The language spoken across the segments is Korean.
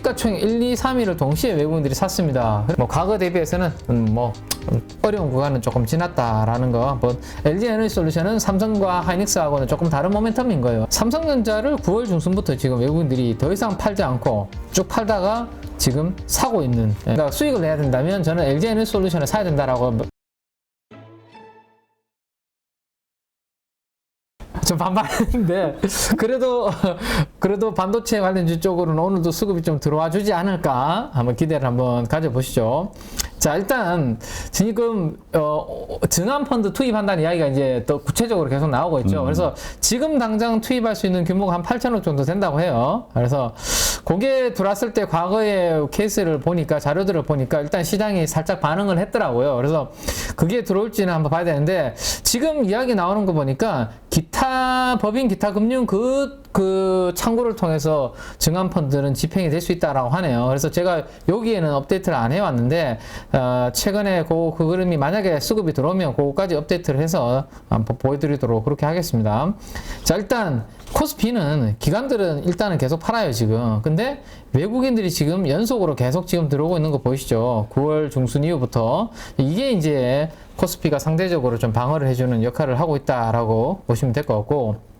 시가총액 1, 2, 3위를 동시에 외국인들이 샀습니다. 뭐 과거 대비해서는 뭐 어려운 구간은 조금 지났다라는 거 한번. LG에너지솔루션은 삼성과 하이닉스하고는 조금 다른 모멘텀인 거예요. 삼성전자를 9월 중순부터 지금 외국인들이 더 이상 팔지 않고 쭉 팔다가 지금 사고 있는, 그러니까 수익을 내야 된다면 저는 LG에너지솔루션을 사야 된다라고 좀 반발했는데, 그래도 반도체 관련주 쪽으로는 오늘도 수급이 좀 들어와 주지 않을까 한번 기대를 한번 가져보시죠. 자, 일단 지금 증환펀드 투입한다는 이야기가 이제 또 구체적으로 계속 나오고 있죠. 그래서 지금 당장 투입할 수 있는 규모가 한 8천억 정도 된다고 해요. 그래서 그게 들어왔을 때 과거의 케이스를 보니까, 자료들을 보니까 일단 시장이 살짝 반응을 했더라고요. 그래서 그게 들어올지는 한번 봐야 되는데, 지금 이야기 나오는 거 보니까 기타 법인 기타 금융 그 창구를 통해서 증환펀드는 집행이 될 수 있다라고 하네요. 그래서 제가 여기에는 업데이트를 안 해왔는데, 최근에 그 흐름이 만약에 수급이 들어오면 그거까지 업데이트를 해서 한번 보여드리도록 그렇게 하겠습니다. 자, 일단 코스피는 기관들은 일단은 계속 팔아요 지금. 근데 외국인들이 지금 연속으로 계속 지금 들어오고 있는 거 보이시죠? 9월 중순 이후부터 이게 이제 코스피가 상대적으로 좀 방어를 해주는 역할을 하고 있다라고 보시면 될 것 같고,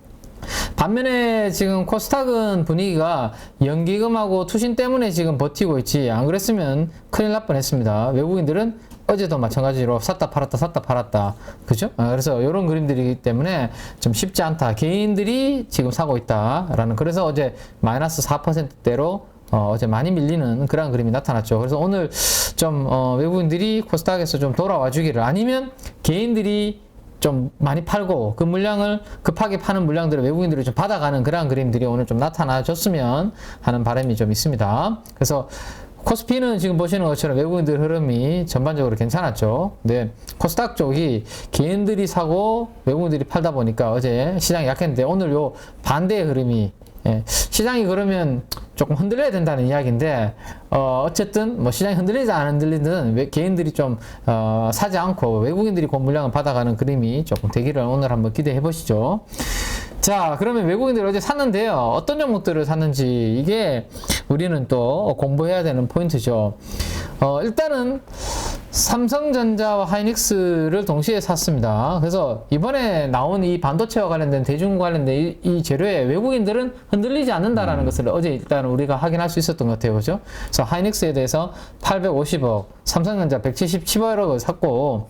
반면에 지금 코스닥은 분위기가 연기금하고 투신 때문에 지금 버티고 있지, 안 그랬으면 큰일 날 뻔했습니다. 외국인들은 어제도 마찬가지로 샀다 팔았다 그죠? 그래서 이런 그림들이기 때문에 좀 쉽지 않다. 개인들이 지금 사고 있다라는, 그래서 어제 마이너스 4%대로 어제 많이 밀리는 그런 그림이 나타났죠. 그래서 오늘 좀 외국인들이 코스닥에서 좀 돌아와 주기를, 아니면 개인들이 좀 많이 팔고 그 물량을 급하게 파는 물량들을 외국인들이 좀 받아가는 그런 그림들이 오늘 좀 나타나줬으면 하는 바람이 좀 있습니다. 그래서 코스피는 지금 보시는 것처럼 외국인들 흐름이 전반적으로 괜찮았죠. 근데 코스닥 쪽이 개인들이 사고 외국인들이 팔다 보니까 어제 시장이 약했는데, 오늘 요 반대의 흐름이, 시장이 그러면 조금 흔들려야 된다는 이야기인데, 어쨌든 뭐 시장이 흔들리든 안 흔들리든 개인들이 좀 사지 않고 외국인들이 그 물량을 받아가는 그림이 조금 되기를 오늘 한번 기대해 보시죠. 자, 그러면 외국인들이 어제 샀는데요, 어떤 종목들을 샀는지 이게 우리는 또 공부해야 되는 포인트죠. 일단은 삼성전자와 하이닉스를 동시에 샀습니다. 그래서 이번에 나온 이 반도체와 관련된, 대중 관련된 이 재료에 외국인들은 흔들리지 않는다라는 것을 어제 일단 우리가 확인할 수 있었던 것 같아요. 그죠? 그래서 하이닉스에 대해서 850억, 삼성전자 177억을 샀고,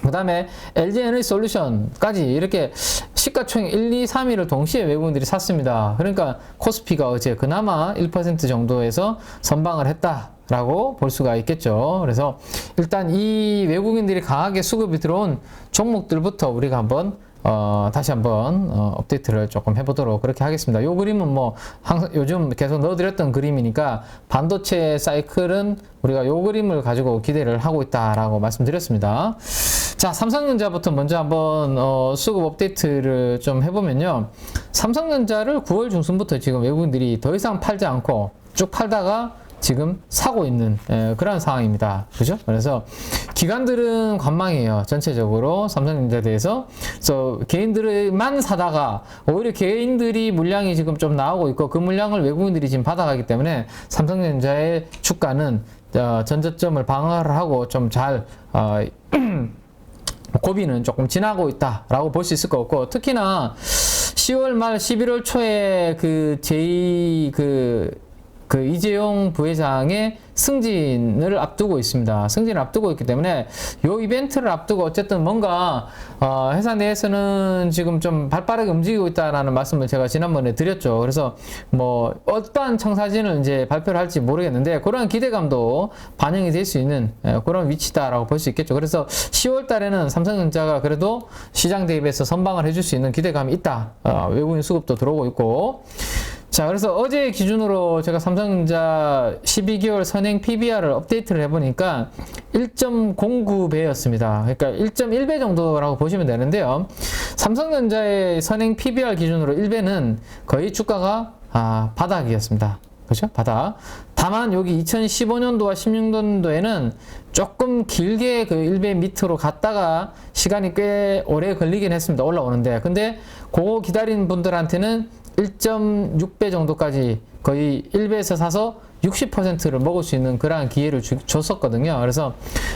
그 다음에 LG에너지솔루션까지 이렇게 시가총액 1, 2, 3위를 동시에 외국인들이 샀습니다. 그러니까 코스피가 어제 그나마 1% 정도에서 선방을 했다라고 볼 수가 있겠죠. 그래서 일단 이 외국인들이 강하게 수급이 들어온 종목들부터 우리가 한번 다시 한번 업데이트를 조금 해보도록 그렇게 하겠습니다. 요 그림은 뭐 항상 요즘 계속 넣어드렸던 그림이니까, 반도체 사이클은 우리가 요 그림을 가지고 기대를 하고 있다라고 말씀드렸습니다. 자, 삼성전자부터 먼저 한번 수급 업데이트를 좀 해보면요, 삼성전자를 9월 중순부터 지금 외국인들이 더 이상 팔지 않고 쭉 팔다가 지금 사고 있는 그런 상황입니다. 그죠? 그래서 기관들은 관망이에요. 전체적으로 삼성전자에 대해서. 그래서 개인들만 사다가 오히려 개인들이 물량이 지금 좀 나오고 있고, 그 물량을 외국인들이 지금 받아가기 때문에 삼성전자의 주가는 전저점을 방어를 하고 좀 잘 고비는 조금 지나고 있다라고 볼 수 있을 것 같고, 특히나 10월 말 11월 초에 그 이재용 부회장의 승진을 앞두고 있습니다. 승진을 앞두고 있기 때문에 요 이벤트를 앞두고 어쨌든 뭔가 회사 내에서는 지금 좀 발빠르게 움직이고 있다라는 말씀을 제가 지난번에 드렸죠. 그래서 뭐 어떠한 청사진을 이제 발표를 할지 모르겠는데, 그런 기대감도 반영이 될 수 있는 그런 위치다라고 볼 수 있겠죠. 그래서 10월 달에는 삼성전자가 그래도 시장 대비해서 선방을 해줄 수 있는 기대감이 있다. 외국인 수급도 들어오고 있고. 자, 그래서 어제 기준으로 제가 삼성전자 12개월 선행 PBR을 업데이트를 해보니까 1.09배였습니다. 그러니까 1.1배 정도라고 보시면 되는데요. 삼성전자의 선행 PBR 기준으로 1배는 거의 주가가 바닥이었습니다. 그렇죠? 바닥. 다만 여기 2015년도와 16년도에는 조금 길게 그 1배 밑으로 갔다가 시간이 꽤 오래 걸리긴 했습니다. 올라오는데. 근데 그거 기다린 분들한테는 1.6배 정도까지 거의 1배에서 사서 60%를 먹을 수 있는 그러한 기회를 줬었거든요. 그래서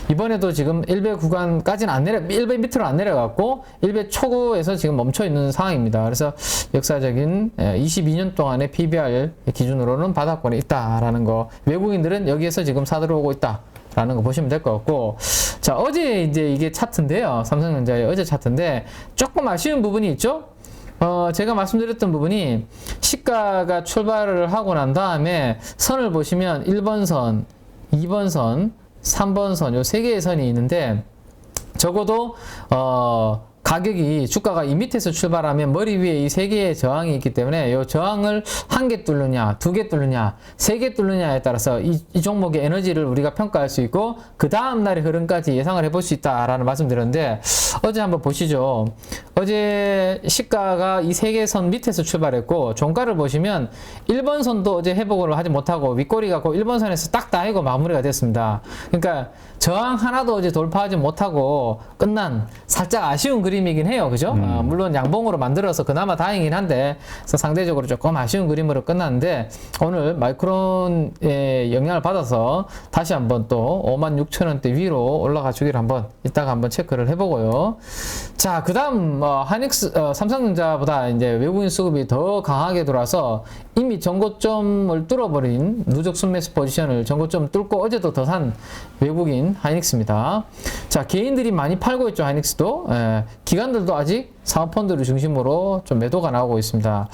이번에도 지금 1배 구간까지는 안 1배 밑으로 안 내려갔고 1배 초구에서 지금 멈춰 있는 상황입니다. 그래서 역사적인 22년 동안의 PBR 기준으로는 바닥권에 있다라는 거, 외국인들은 여기에서 지금 사들어오고 있다 라는 거 보시면 될 것 같고, 자, 어제 이제 이게 차트인데요. 삼성전자의 어제 차트인데 조금 아쉬운 부분이 있죠. 제가 말씀드렸던 부분이 시가가 출발을 하고 난 다음에 선을 보시면 1번 선, 2번 선, 3번 선, 요 세 개의 선이 있는데, 적어도 가격이, 주가가 이 밑에서 출발하면 머리 위에 이 세 개의 저항이 있기 때문에 이 저항을 한 개 뚫느냐, 두 개 뚫느냐, 세 개 뚫느냐에 따라서 이 종목의 에너지를 우리가 평가할 수 있고 그 다음 날의 흐름까지 예상을 해볼 수 있다라는 말씀드렸는데, 어제 한번 보시죠. 어제 시가가 이 세 개 선 밑에서 출발했고 종가를 보시면 1번 선도 어제 회복을 하지 못하고 윗꼬리 갖고 1번 선에서 딱 따이고 마무리가 됐습니다. 그러니까 저항 하나도 어제 돌파하지 못하고 끝난 살짝 아쉬운 그림이긴 해요. 그죠? 물론 양봉으로 만들어서 그나마 다행이긴 한데, 그래서 상대적으로 조금 아쉬운 그림으로 끝났는데, 오늘 마이크론의 영향을 받아서 다시 한번 또 56,000원대 위로 올라가 주기를 한번 이따가 한번 체크를 해보고요. 자, 그 다음 삼성전자보다 이제 외국인 수급이 더 강하게 들어와서 이미 전고점을 뚫어버린 누적 순매수 포지션을 전고점 뚫고 어제도 더 산 외국인 하이닉스입니다. 자, 개인들이 많이 팔고 있죠. 하이닉스도. 기관들도 아직 사모펀드를 중심으로 좀 매도가 나오고 있습니다.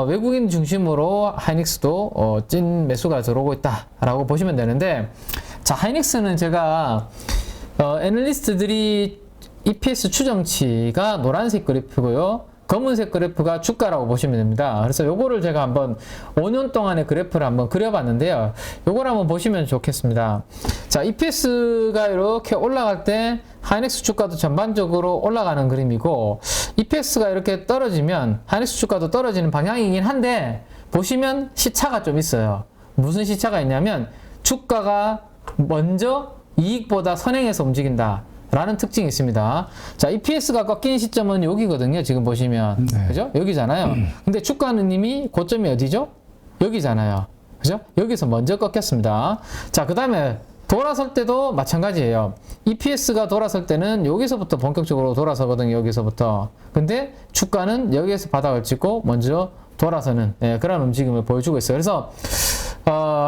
외국인 중심으로 하이닉스도 찐 매수가 들어오고 있다라고 보시면 되는데, 자, 하이닉스는 제가 애널리스트들이 EPS 추정치가 노란색 그래프고요, 검은색 그래프가 주가라고 보시면 됩니다. 그래서 요거를 제가 한번 5년 동안의 그래프를 한번 그려봤는데요. 요걸 한번 보시면 좋겠습니다. 자, EPS가 이렇게 올라갈 때 하이닉스 주가도 전반적으로 올라가는 그림이고, EPS가 이렇게 떨어지면 하이닉스 주가도 떨어지는 방향이긴 한데, 보시면 시차가 좀 있어요. 무슨 시차가 있냐면 주가가 먼저 이익보다 선행해서 움직인다 라는 특징이 있습니다. 자, EPS가 꺾인 시점은 여기거든요. 지금 보시면. 네. 그죠? 여기잖아요. 근데 주가는 이미 고점이 어디죠? 여기잖아요. 그죠? 여기서 먼저 꺾였습니다. 자, 그 다음에 돌아설 때도 마찬가지예요. EPS가 돌아설 때는 여기서부터 본격적으로 돌아서거든요. 여기서부터. 근데 주가는 여기에서 바닥을 찍고 먼저 돌아서는 그런 움직임을 보여주고 있어요. 그래서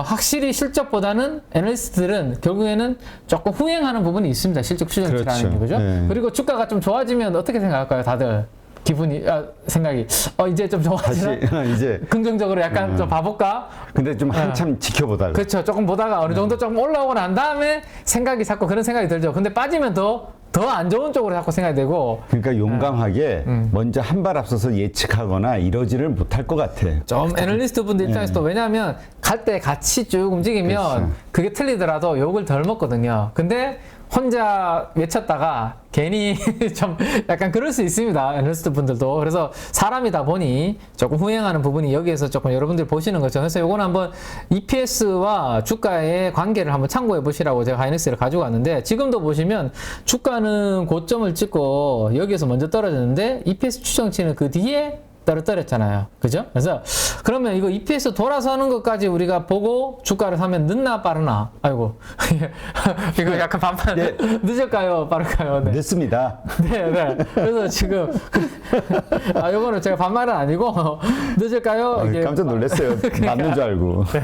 확실히 실적보다는 애널리스트들은 결국에는 조금 후행하는 부분이 있습니다. 실적 추정치라는 그렇죠. 게, 그죠? 네. 그리고 주가가 좀 좋아지면 어떻게 생각할까요, 다들? 기분이, 생각이. 이제 좀 좋아지나? 다시, 이제. 긍정적으로 약간 좀 봐볼까? 근데 좀 한참 지켜보다가. 그렇죠. 조금 보다가 어느 정도 조금 올라오고 난 다음에 생각이 자꾸 그런 생각이 들죠. 근데 빠지면 더 안 좋은 쪽으로 자꾸 생각이 되고. 그러니까 용감하게 먼저 한 발 앞서서 예측하거나 이러지를 못할 것 같아. 좀 애널리스트 분들 입장에서도, 왜냐하면 갈 때 같이 쭉 움직이면 그렇죠. 그게 틀리더라도 욕을 덜 먹거든요. 근데 혼자 외쳤다가 괜히 좀 약간 그럴 수 있습니다. 애널리스트 분들도. 그래서 사람이다 보니 조금 후행하는 부분이 여기에서 조금 여러분들 보시는 거죠. 그래서 요거는 한번 EPS와 주가의 관계를 한번 참고해 보시라고 제가 하이닉스를 가지고 왔는데, 지금도 보시면 주가는 고점을 찍고 여기에서 먼저 떨어졌는데 EPS 추정치는 그 뒤에 떨어뜨렸잖아요. 그죠? 그래서 그러면 이거 EPS 돌아서는 것까지 우리가 보고 주가를 사면 늦나 빠르나? 아이고. 이거 약간 반반. 네. 늦을까요? 빠를까요? 네. 늦습니다. 네. 그래서 지금 요거는 제가 반말은 아니고 늦을까요? 이게 깜짝 놀랐어요. 맞는 줄 알고. 네.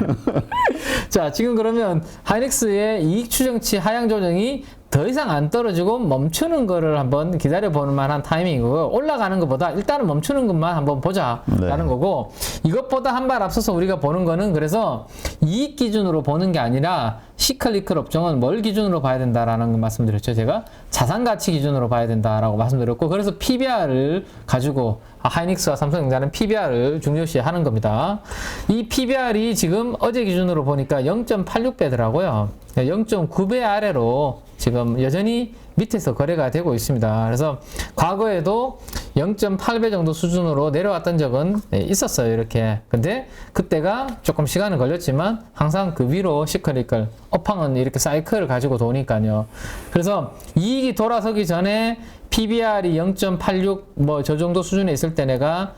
자, 지금 그러면 하이닉스의 이익 추정치 하향 조정이 더 이상 안 떨어지고 멈추는 거를 한번 기다려보는 만한 타이밍이고요. 올라가는 것보다 일단은 멈추는 것만 한번 보자라는 거고, 이것보다 한 발 앞서서 우리가 보는 거는, 그래서 이익 기준으로 보는 게 아니라 시클리컬 업종은 뭘 기준으로 봐야 된다라는 거 말씀드렸죠. 제가 자산 가치 기준으로 봐야 된다라고 말씀드렸고, 그래서 PBR을 가지고 하이닉스와 삼성전자는 PBR을 중요시 하는 겁니다. 이 PBR이 지금 어제 기준으로 보니까 0.86배더라고요. 0.9배 아래로 지금 여전히 밑에서 거래가 되고 있습니다. 그래서 과거에도 0.8배 정도 수준으로 내려왔던 적은 있었어요. 이렇게. 근데 그때가 조금 시간은 걸렸지만 항상 그 위로 시크릿걸 업황은 이렇게 사이클을 가지고 도니까요. 그래서 이익이 돌아서기 전에 PBR이 0.86 뭐 저 정도 수준에 있을 때 내가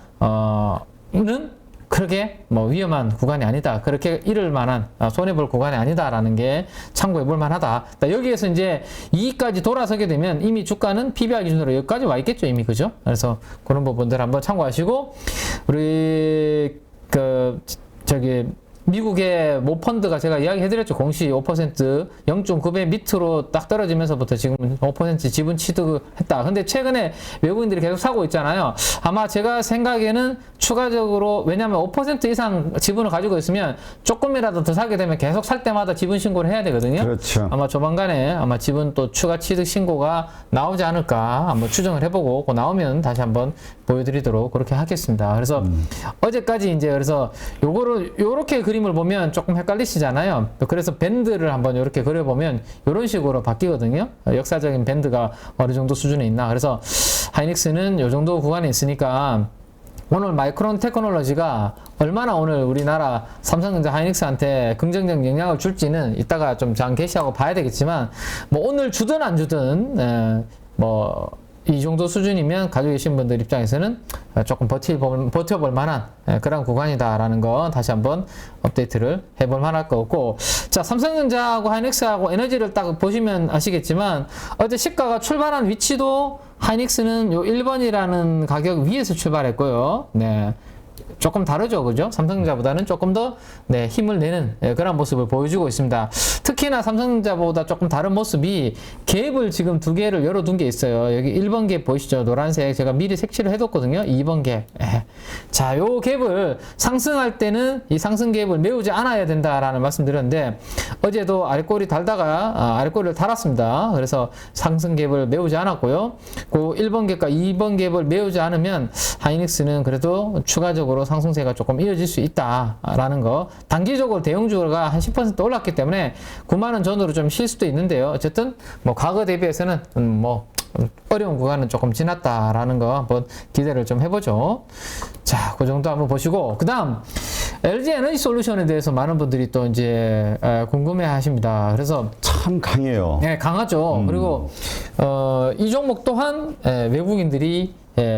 는 그렇게 뭐 위험한 구간이 아니다. 그렇게 잃을 만한 손해볼 구간이 아니다라는 게 참고해 볼 만하다. 여기에서 이제 2까지 돌아서게 되면 이미 주가는 PBR 기준으로 여기까지 와 있겠죠, 이미. 그죠? 그래서 그런 부분들 한번 참고하시고, 우리 미국의 모펀드가 제가 이야기해드렸죠. 공시 5% 0.9배 밑으로 딱 떨어지면서부터 지금 5% 지분 취득했다. 근데 최근에 외국인들이 계속 사고 있잖아요. 아마 제가 생각에는 추가적으로, 왜냐하면 5% 이상 지분을 가지고 있으면 조금이라도 더 사게 되면 계속 살 때마다 지분 신고를 해야 되거든요. 그렇죠. 아마 조만간에 아마 지분 또 추가 취득 신고가 나오지 않을까 한번 추정을 해보고, 나오면 다시 한번 보여드리도록 그렇게 하겠습니다. 그래서 어제까지 이제 그래서 요렇게 그림을 보면 조금 헷갈리시잖아요. 그래서 밴드를 한번 이렇게 그려보면 이런 식으로 바뀌거든요. 역사적인 밴드가 어느 정도 수준에 있나. 그래서 하이닉스는 요 정도 구간에 있으니까 오늘 마이크론 테크놀로지가 얼마나 오늘 우리나라 삼성전자 하이닉스한테 긍정적 영향을 줄지는 이따가 좀 장 게시하고 봐야 되겠지만, 뭐 오늘 주든 안 주든 이 정도 수준이면 가지고 계신 분들 입장에서는 조금 버텨볼 만한 그런 구간이다라는 거 다시 한번 업데이트를 해볼 만할 것 같고, 자, 삼성전자하고 하이닉스하고 에너지를 딱 보시면 아시겠지만 어제 시가가 출발한 위치도 하이닉스는 요 1번이라는 가격 위에서 출발했고요. 네. 조금 다르죠, 그죠? 삼성전자보다는 조금 더 힘을 내는 그런 모습을 보여주고 있습니다. 특히나 삼성전자보다 조금 다른 모습이 갭을 지금 두 개를 열어둔 게 있어요. 여기 1번 갭 보이시죠? 노란색 제가 미리 색칠을 해뒀거든요. 2번 갭. 자, 요 갭을 상승할 때는 이 상승 갭을 메우지 않아야 된다라는 말씀드렸는데, 어제도 아랫꼬리 달다가 아랫꼬리를 달았습니다. 그래서 상승 갭을 메우지 않았고요. 그 1번 갭과 2번 갭을 메우지 않으면 하이닉스는 그래도 추가적으로 상승세가 조금 이어질 수 있다라는 거. 단기적으로 대형주가 한 10% 올랐기 때문에 9만원 전으로 좀 쉴 수도 있는데요. 어쨌든 뭐 과거 대비해서는 어려운 구간은 조금 지났다라는 거 한번 기대를 좀 해보죠. 자, 그 정도 한번 보시고, 그 다음 LG 에너지 솔루션에 대해서 많은 분들이 또 이제 궁금해 하십니다. 그래서 참 강해요. 네, 강하죠. 그리고 이 종목 또한 외국인들이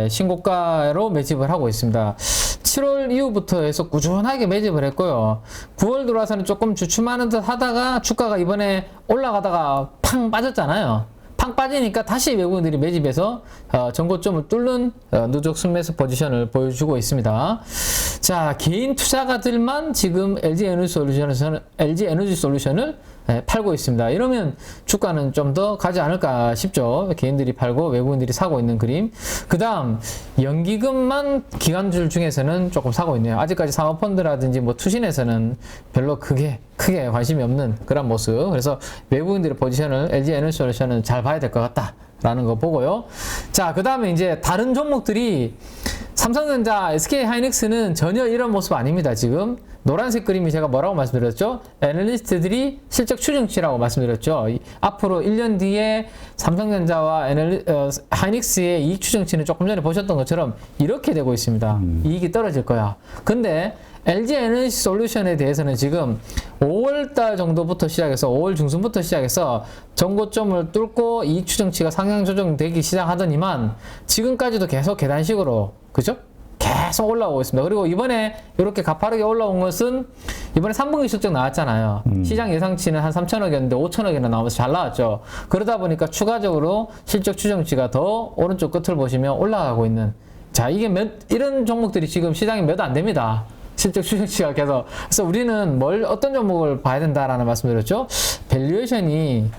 신고가로 매집을 하고 있습니다. 7월 이후부터 해서 꾸준하게 매집을 했고요. 9월 들어와서는 조금 주춤하는 듯 하다가 주가가 이번에 올라가다가 팡 빠졌잖아요. 팡 빠지니까 다시 외국인들이 매집해서 전고점을 뚫는 누적 순매수 포지션을 보여주고 있습니다. 자, 개인 투자가들만 지금 LG 에너지 솔루션을 팔고 있습니다. 이러면 주가는 좀 더 가지 않을까 싶죠. 개인들이 팔고 외국인들이 사고 있는 그림. 그 다음 연기금만 기관주들 중에서는 조금 사고 있네요. 아직까지 사모펀드라든지 뭐 투신에서는 별로 크게 관심이 없는 그런 모습. 그래서 외국인들의 포지션을 LG 에너지 솔루션은 잘 봐야 될 것 같다라는 거 보고요. 자, 그 다음에 이제 다른 종목들이 삼성전자, SK 하이닉스는 전혀 이런 모습 아닙니다. 지금 노란색 그림이 제가 뭐라고 말씀드렸죠? 애널리스트들이 실적 추정치라고 말씀드렸죠. 앞으로 1년 뒤에 삼성전자와 하이닉스의 이익 추정치는 조금 전에 보셨던 것처럼 이렇게 되고 있습니다. 이익이 떨어질 거야. 근데 LG 에너지 솔루션에 대해서는 지금 5월달 정도부터 시작해서 5월 중순부터 시작해서 전고점을 뚫고 이익 추정치가 상향 조정되기 시작하더니만 지금까지도 계속 계단식으로, 그죠? 계속 올라오고 있습니다. 그리고 이번에 이렇게 가파르게 올라온 것은 이번에 3분기 실적 나왔잖아요. 시장 예상치는 한 3천억이었는데 5천억이나 나오면서 잘 나왔죠. 그러다 보니까 추가적으로 실적 추정치가 더 오른쪽 끝을 보시면 올라가고 있는, 자, 이게 이런 종목들이 지금 시장에 몇 안 됩니다. 실적 추정치가 계속. 그래서 우리는 어떤 종목을 봐야 된다라는 말씀드렸죠. 밸류에이션이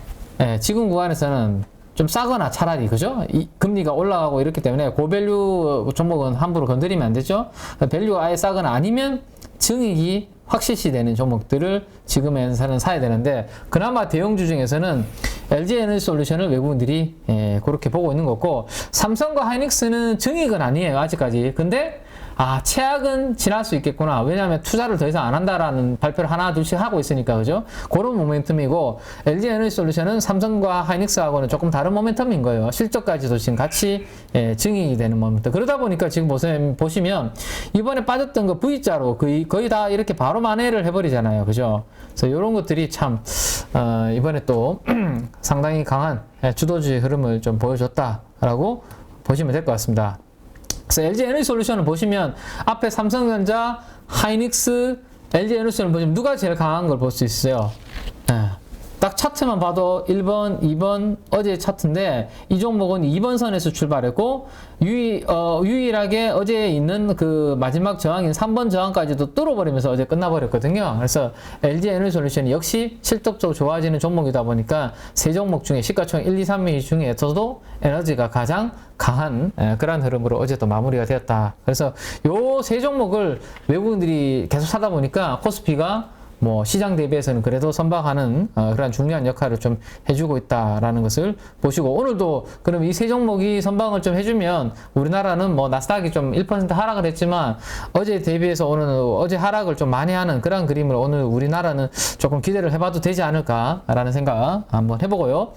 지금 구간에서는 좀 싸거나 차라리, 그죠? 이 금리가 올라가고 이렇기 때문에 고밸류 종목은 함부로 건드리면 안 되죠. 밸류가 아예 싸거나 아니면 증익이 확실시 되는 종목들을 지금에서는 사야 되는데, 그나마 대형주 중에서는 LG 에너지 솔루션을 외국인들이 그렇게 보고 있는 거고, 삼성과 하이닉스는 증익은 아니에요, 아직까지. 근데 최악은 지날 수 있겠구나. 왜냐하면 투자를 더 이상 안 한다라는 발표를 하나 둘씩 하고 있으니까, 그죠? 그런 모멘텀이고, LG 에너지 솔루션은 삼성과 하이닉스하고는 조금 다른 모멘텀인 거예요. 실적까지도 지금 같이 증익이 되는 모멘텀. 그러다 보니까 지금 보시면 이번에 빠졌던 거 V자로 거의 다 이렇게 바로 만회를 해버리잖아요, 그죠? 그래서 이런 것들이 참 이번에 또 상당히 강한 주도주의 흐름을 좀 보여줬다라고 보시면 될 것 같습니다. 그래서 LG 에너지 솔루션을 보시면 앞에 삼성전자, 하이닉스, LG 에너지솔루션 보시면 누가 제일 강한 걸 볼 수 있어요. 딱 차트만 봐도 1번, 2번 어제 차트인데 이 종목은 2번 선에서 출발했고 유일하게 어제 있는 그 마지막 저항인 3번 저항까지도 뚫어버리면서 어제 끝나버렸거든요. 그래서 LG 에너지솔루션이 역시 실적적으로 좋아지는 종목이다 보니까 세 종목 중에 시가총 1, 2, 3위 중에서도 에너지가 가장 강한 그런 흐름으로 어제 또 마무리가 되었다. 그래서 요 세 종목을 외국인들이 계속 사다 보니까 코스피가 뭐 시장 대비해서는 그래도 선박하는 그런 중요한 역할을 좀 해주고 있다라는 것을 보시고, 오늘도 그럼 이 세 종목이 선방을 좀 해주면 우리나라는 뭐 나스닥이 좀 1% 하락을 했지만 어제 대비해서 오늘 어제 하락을 좀 많이 하는 그런 그림을 오늘 우리나라는 조금 기대를 해봐도 되지 않을까라는 생각 한번 해보고요.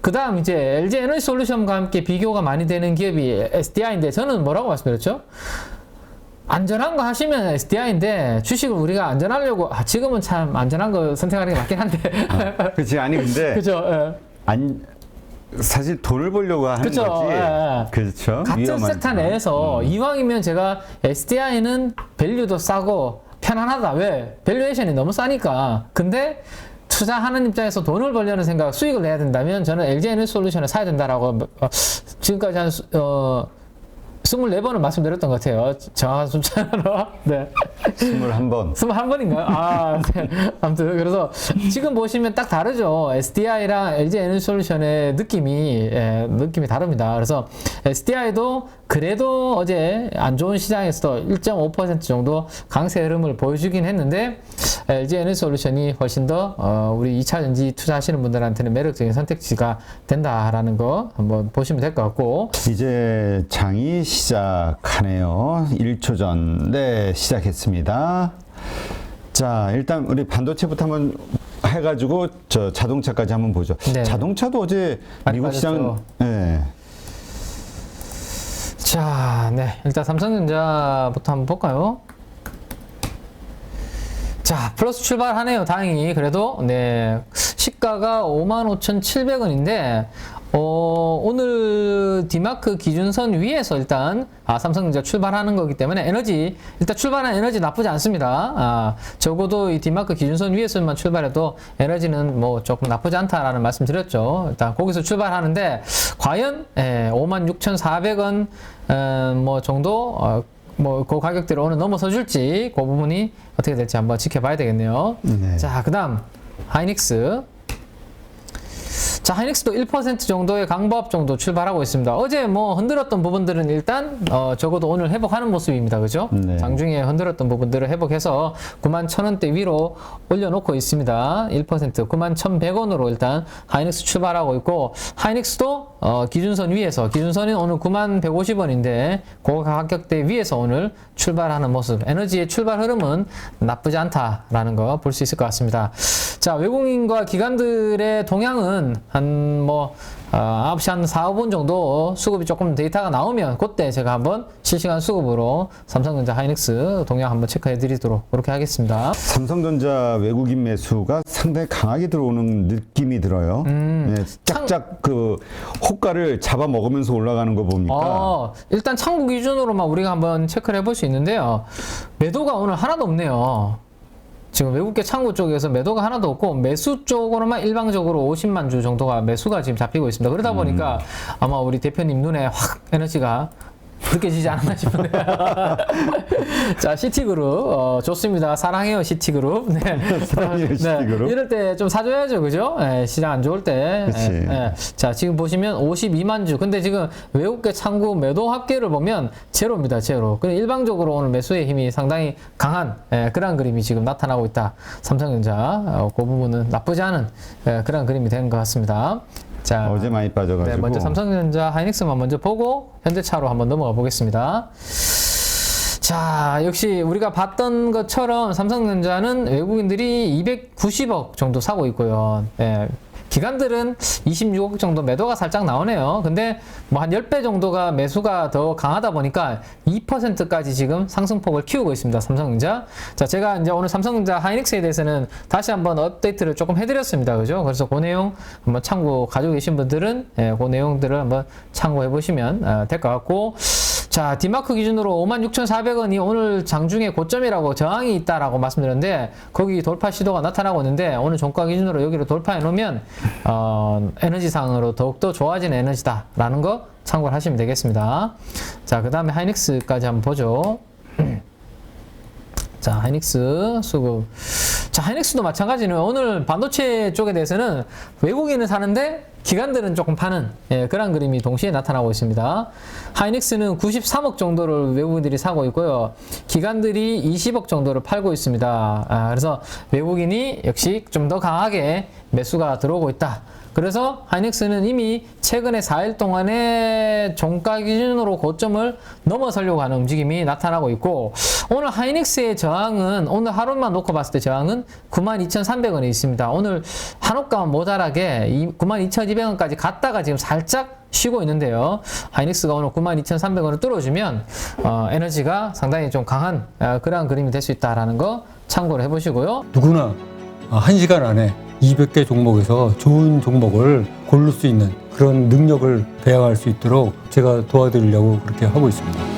그 다음 이제 LG 에너지솔루션과 함께 비교가 많이 되는 기업이 SDI인데 저는 뭐라고 말씀드렸죠? 안전한 거 하시면 SDI인데 주식을 우리가 안전하려고 지금은 참 안전한 거 선택하는 게 맞긴 한데 그렇지. 아니 근데 그죠? 사실 돈을 벌려고 하는 그쵸? 거지. 그렇죠. 같은 섹터 내에서 이왕이면 제가 SDI는 밸류도 싸고 편안하다. 왜? 밸류에이션이 너무 싸니까. 근데 투자하는 입장에서 돈을 벌려는 생각, 수익을 내야 된다면 저는 LG 에너지솔루션을 사야 된다라고 지금까지 한 24번을 말씀드렸던 것 같아요. 정확한 숫자로. 네. 21번. 21번인가요? 네. 아무튼, 그래서 지금 보시면 딱 다르죠. SDI랑 LG 에너지솔루션의 느낌이 다릅니다. 그래서 SDI도 그래도 어제 안 좋은 시장에서도 1.5% 정도 강세 흐름을 보여주긴 했는데, LG 에너지솔루션이 훨씬 더 우리 2차전지 투자하시는 분들한테는 매력적인 선택지가 된다라는 거 한번 보시면 될 것 같고, 이제 장이 시작하네요. 1초 전. 네, 시작했습니다. 자, 일단 우리 반도체부터 한번 해가지고 저 자동차까지 한번 보죠. 네. 자동차도 어제 미국 시장, 네. 자, 네. 일단 삼성전자부터 한번 볼까요? 자, 플러스 출발하네요. 다행히. 그래도, 네. 시가가 55,700원인데, 오늘 디마크 기준선 위에서 일단, 삼성전자 출발하는 거기 때문에 일단 출발한 에너지 나쁘지 않습니다. 적어도 이 디마크 기준선 위에서만 출발해도 에너지는 뭐 조금 나쁘지 않다라는 말씀 드렸죠. 일단 거기서 출발하는데, 과연, 56,400원, 뭐 정도, 그 가격대로 오늘 넘어서 줄지, 그 부분이 어떻게 될지 한번 지켜봐야 되겠네요. 네. 자, 그 다음, 하이닉스. 자, 하이닉스도 1% 정도의 강보합 정도 출발하고 있습니다. 어제 뭐 흔들었던 부분들은 일단 적어도 오늘 회복하는 모습입니다. 그죠? 네. 장중에 흔들었던 부분들을 회복해서 91,000원대 위로 올려놓고 있습니다. 1% 91,100원으로 일단 하이닉스 출발하고 있고, 하이닉스도 기준선 위에서, 기준선이 오늘 91,150원인데 그 가격대 위에서 오늘 출발하는 모습, 에너지의 출발 흐름은 나쁘지 않다라는 거 볼 수 있을 것 같습니다. 자, 외국인과 기관들의 동향은 한 9시 한 4, 5분 정도 수급이 조금 데이터가 나오면 그때 제가 한번 실시간 수급으로 삼성전자 하이닉스 동향 한번 체크해 드리도록 그렇게 하겠습니다. 삼성전자 외국인 매수가 상당히 강하게 들어오는 느낌이 들어요. 네, 짝짝 그 호가를 잡아 먹으면서 올라가는 거 보니까. 일단 창구 기준으로만 우리가 한번 체크를 해볼 수 있는데요. 매도가 오늘 하나도 없네요. 지금 외국계 창구 쪽에서 매도가 하나도 없고 매수 쪽으로만 일방적으로 50만 주 정도가 매수가 지금 잡히고 있습니다. 그러다 보니까 아마 우리 대표님 눈에 확 에너지가 느껴지지 않았나 싶은데. 자, 시티그룹 좋습니다. 사랑해요, 시티그룹. 네. 사랑해요, 시티그룹. 네. 이럴 때 좀 사줘야죠, 그죠? 네, 시장 안 좋을 때. 네. 자, 지금 보시면 52만 주. 근데 지금 외국계 창구 매도 합계를 보면 제로입니다, 제로. 근데 일방적으로 오늘 매수의 힘이 상당히 강한 그런 그림이 지금 나타나고 있다. 삼성전자 그 부분은 나쁘지 않은 그런 그림이 된 것 같습니다. 자, 어제 많이 빠져가지고. 네, 먼저 삼성전자 하이닉스만 먼저 보고 현대차로 한번 넘어가 보겠습니다. 자, 역시 우리가 봤던 것처럼 삼성전자는 외국인들이 290억 정도 사고 있고요. 네, 기관들은 26억 정도 매도가 살짝 나오네요. 근데 뭐 한 10배 정도가 매수가 더 강하다 보니까 2%까지 지금 상승폭을 키우고 있습니다. 삼성전자. 자, 제가 이제 오늘 삼성전자 하이닉스에 대해서는 다시 한번 업데이트를 조금 해드렸습니다. 그죠? 그래서 그 내용 한번 참고 가지고 계신 분들은 그 내용들을 한번 참고해 보시면 될 것 같고, 자, 디마크 기준으로 56,400원이 오늘 장중에 고점이라고 저항이 있다라고 말씀드렸는데 거기 돌파 시도가 나타나고 있는데 오늘 종가 기준으로 여기를 돌파해 놓으면 에너지상으로 더욱더 좋아지는 에너지다라는 거 참고를 하시면 되겠습니다. 자, 그 다음에 하이닉스까지 한번 보죠. 자, 하이닉스 수급. 자, 하이닉스도 마찬가지는 오늘 반도체 쪽에 대해서는 외국인은 사는데 기관들은 조금 파는 그런 그림이 동시에 나타나고 있습니다. 하이닉스는 93억 정도를 외국인들이 사고 있고요. 기관들이 20억 정도를 팔고 있습니다. 그래서 외국인이 역시 좀 더 강하게 매수가 들어오고 있다. 그래서 하이닉스는 이미 최근에 4일 동안에 종가 기준으로 고점을 넘어서려고 하는 움직임이 나타나고 있고 오늘 하이닉스의 저항은 오늘 하루만 놓고 봤을 때 저항은 92,300원에 있습니다. 오늘 한옥가만 모자라게 92,200원까지 갔다가 지금 살짝 쉬고 있는데요. 하이닉스가 오늘 92,300원을 뚫어주면 에너지가 상당히 좀 강한 그러한 그림이 될 수 있다는 거 참고를 해보시고요. 누구나 1시간 안에 200개 종목에서 좋은 종목을 고를 수 있는 그런 능력을 배양할 수 있도록 제가 도와드리려고 그렇게 하고 있습니다.